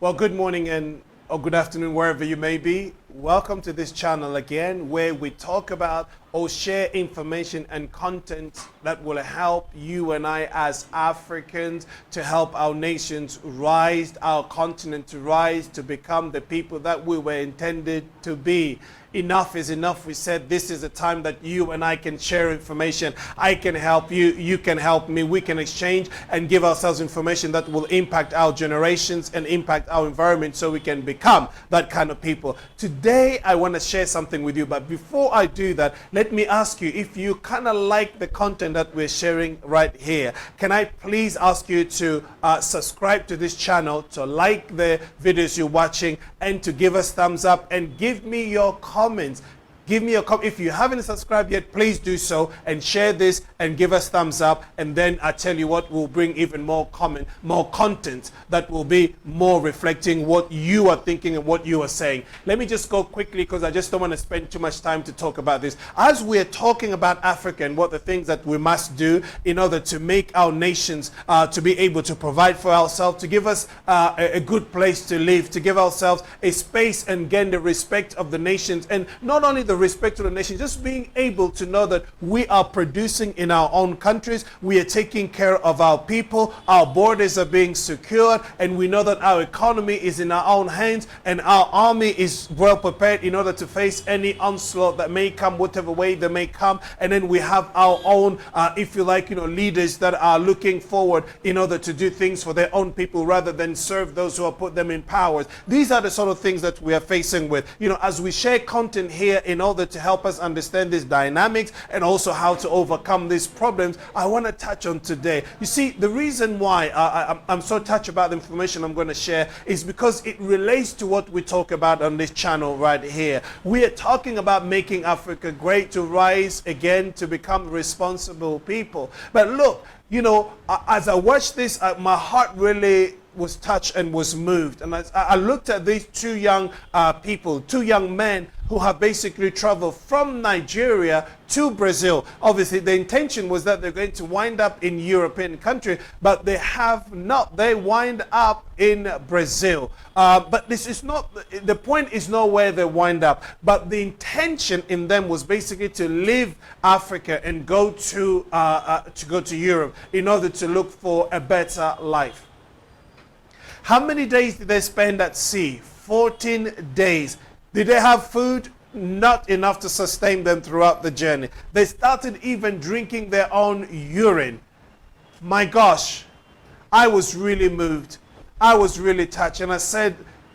Well, good morning or good afternoon, wherever you may be. Welcome to this channel again, where we talk about or share information and content that will help you and I as Africans to help our nations rise, our continent to rise, to become the people that we were intended to be. Enough is enough. We said this is a time that you and I can share information. I can help you, you can help me. We can exchange and give ourselves information that will impact our generations and impact our environment so we can become that kind of people. Today, I want to share something with you. But before I do that, let me ask you if you kind of like the content that we're sharing right here. Can I please ask you to subscribe to this channel, to like the videos you're watching, and to give us thumbs up and give me your comments. Give me a comment. If you haven't subscribed yet, please do so and share this and give us thumbs up. And then I tell you what, we'll bring even more content that will be more reflecting what you are thinking and what you are saying. Let me just go quickly because I just don't want to spend too much time to talk about this. As we're talking about Africa and what the things that we must do in order to make our nations to be able to provide for ourselves, to give us a good place to live, to give ourselves a space and gain the respect of the nations, and not only the respect to the nation, just being able to know that we are producing in our own countries, we are taking care of our people, our borders are being secured, and we know that our economy is in our own hands, and our army is well prepared in order to face any onslaught that may come, whatever way they may come. And then we have our own, if you like, leaders that are looking forward in order to do things for their own people rather than serve those who have put them in power. These are the sort of things that we are facing with. As we share content here in order to help us understand these dynamics and also how to overcome these problems, I want to touch on today. You see, the reason why I'm so touched about the information I'm going to share is because it relates to what we talk about on this channel right here. We are talking about making Africa great, to rise again, to become responsible people. But look, as I watched this, my heart really was touched and was moved. And I looked at these two young men who have basically traveled from Nigeria to Brazil. Obviously, the intention was that they're going to wind up in European country, but they have not. They wind up in Brazil. But this is not, the point is not where they wind up, but the intention in them was basically to leave Africa and go to Europe in order to look for a better life. How many days did they spend at sea? 14 days. Did they have food? Not enough to sustain them throughout the journey. They started even drinking their own urine. My gosh, I was really moved. I was really touched. And I said,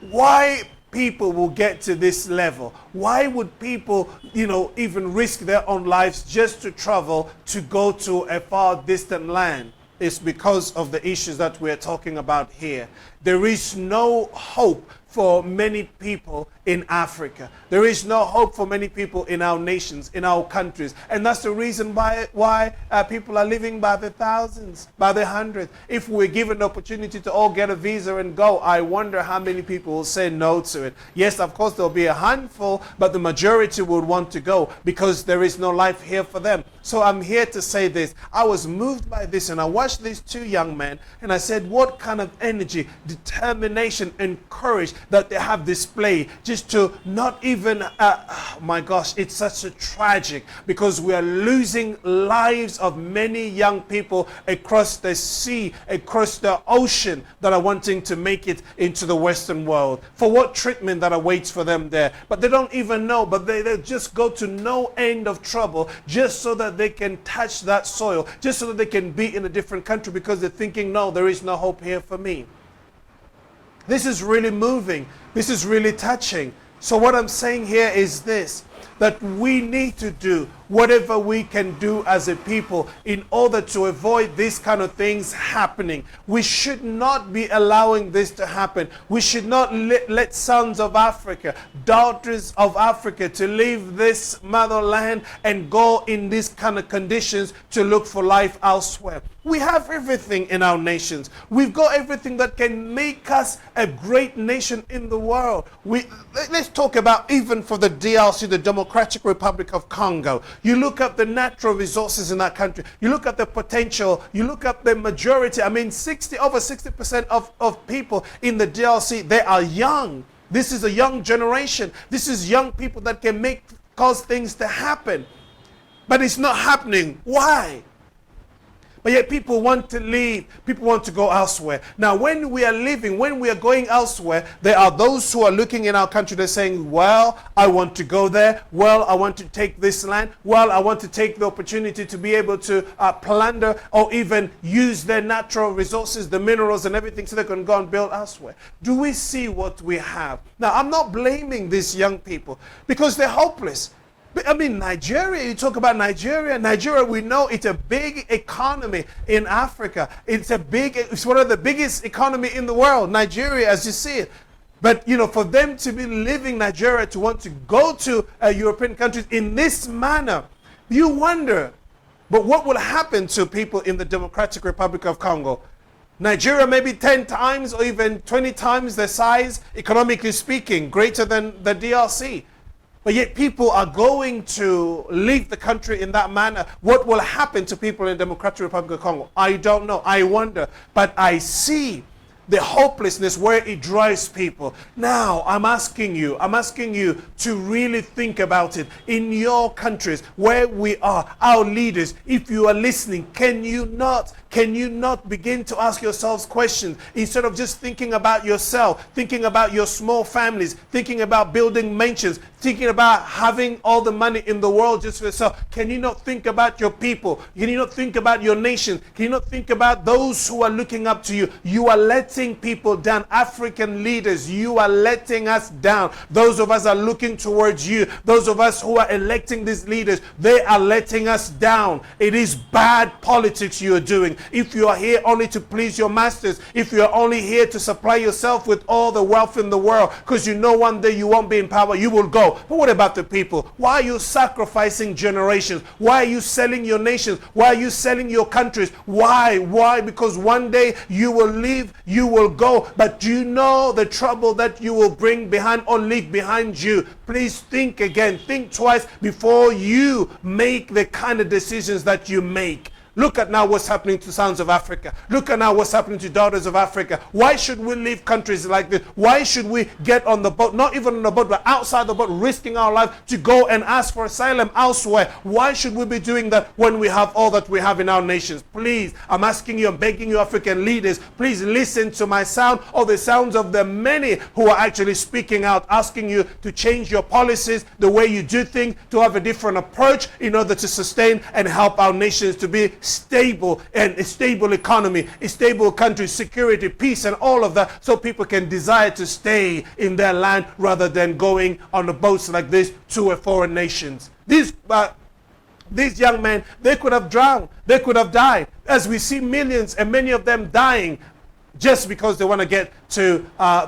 why people will get to this level? Why would people, even risk their own lives just to travel to go to a far distant land? It's because of the issues that we're talking about here. There is no hope for many people in Africa. There is no hope for many people in our nations, in our countries. And that's the reason why people are living by the thousands, by the hundreds. If we're given the opportunity to all get a visa and go, I wonder how many people will say no to it. Yes, of course, there'll be a handful, but the majority would want to go because there is no life here for them. So I'm here to say this. I was moved by this, and I watched these two young men, and I said, what kind of energy, determination, and courage that they have displayed just to not even, my gosh, it's such a tragic, because we are losing lives of many young people across the sea, across the ocean, that are wanting to make it into the Western world. For what treatment that awaits for them there? But they don't even know, but they just go to no end of trouble just so that they can touch that soil, just so that they can be in a different country, because they're thinking, no, there is no hope here for me. This is really moving. This is really touching. So what I'm saying here is this, that we need to do whatever we can do as a people in order to avoid these kind of things happening. We should not be allowing this to happen. We should not let sons of Africa, daughters of Africa, to leave this motherland and go in these kind of conditions to look for life elsewhere. We have everything in our nations. We've got everything that can make us a great nation in the world. Let's talk about, even for the DRC, the Democratic Republic of Congo. You look at the natural resources in that country. You look at the potential. You look at the majority. I mean, over 60% of people in the DRC, they are young. This is a young generation. This is young people that can cause things to happen. But it's not happening. Why? But yet people want to leave. People want to go elsewhere. Now, when we are leaving, when we are going elsewhere, there are those who are looking in our country. They're saying, well, I want to go there. Well, I want to take this land. Well, I want to take the opportunity to be able to plunder or even use their natural resources, the minerals and everything, so they can go and build elsewhere. Do we see what we have? Now, I'm not blaming these young people because they're hopeless. I mean, Nigeria, you talk about Nigeria. Nigeria, we know it's a big economy in Africa. It's one of the biggest economy in the world, Nigeria, as you see it. But, you know, for them to be leaving Nigeria to want to go to European countries in this manner, you wonder, but what will happen to people in the Democratic Republic of Congo? Nigeria maybe 10 times or even 20 times the size, economically speaking, greater than the DRC. But yet people are going to leave the country in that manner. What will happen to people in the Democratic Republic of Congo? I don't know. I wonder. But I see the hopelessness where it drives people. Now, I'm asking you to really think about it. In your countries, where we are, our leaders, if you are listening, can you not begin to ask yourselves questions instead of just thinking about yourself, thinking about your small families, thinking about building mansions, thinking about having all the money in the world just for yourself? Can you not think about your people? Can you not think about your nation? Can you not think about those who are looking up to you? You are letting people down. African leaders, you are letting us down. Those of us are looking towards you. Those of us who are electing these leaders, they are letting us down. It is bad politics you are doing. If you are here only to please your masters, if you are only here to supply yourself with all the wealth in the world, because you know one day you won't be in power, you will go. But what about the people? Why are you sacrificing generations? Why are you selling your nations? Why are you selling your countries? Why? Because one day you will leave, you will go. But do you know the trouble that you will bring behind or leave behind you? Please think again. Think twice before you make the kind of decisions that you make. Look at now what's happening to Sons of Africa. Look at now what's happening to Daughters of Africa. Why should we leave countries like this? Why should we get on the boat, not even on the boat, but outside the boat, risking our life to go and ask for asylum elsewhere? Why should we be doing that when we have all that we have in our nations? Please, I'm asking you, I'm begging you, African leaders, please listen to my sound or the sounds of the many who are actually speaking out, asking you to change your policies, the way you do things, to have a different approach in order to sustain and help our nations to be stable, and a stable economy, a stable country, security, peace, and all of that, so people can desire to stay in their land rather than going on the boats like this to a foreign nations. These young men, they could have drowned, they could have died, as we see millions and many of them dying just because they want to get to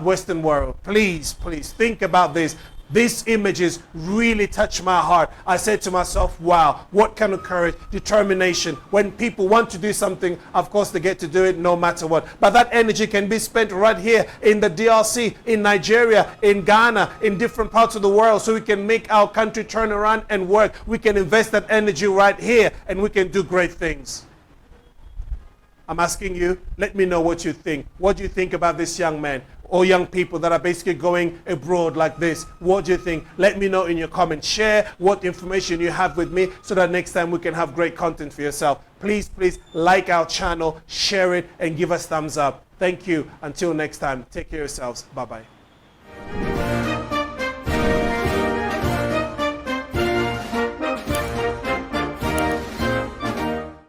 Western world. Please think about this. These images really touch my heart. I said to myself, wow, what kind of courage, determination. When people want to do something, of course they get to do it no matter what. But that energy can be spent right here in the DRC, in Nigeria, in Ghana, in different parts of the world, so we can make our country turn around and work. We can invest that energy right here and we can do great things. I'm asking you, let me know what you think. What do you think about this young man? Or young people that are basically going abroad like this? What do you think? Let me know in your comments. Share what information you have with me so that next time we can have great content for yourself. Please like our channel, share it, and give us thumbs up. Thank you. Until next time, take care of yourselves. Bye-bye.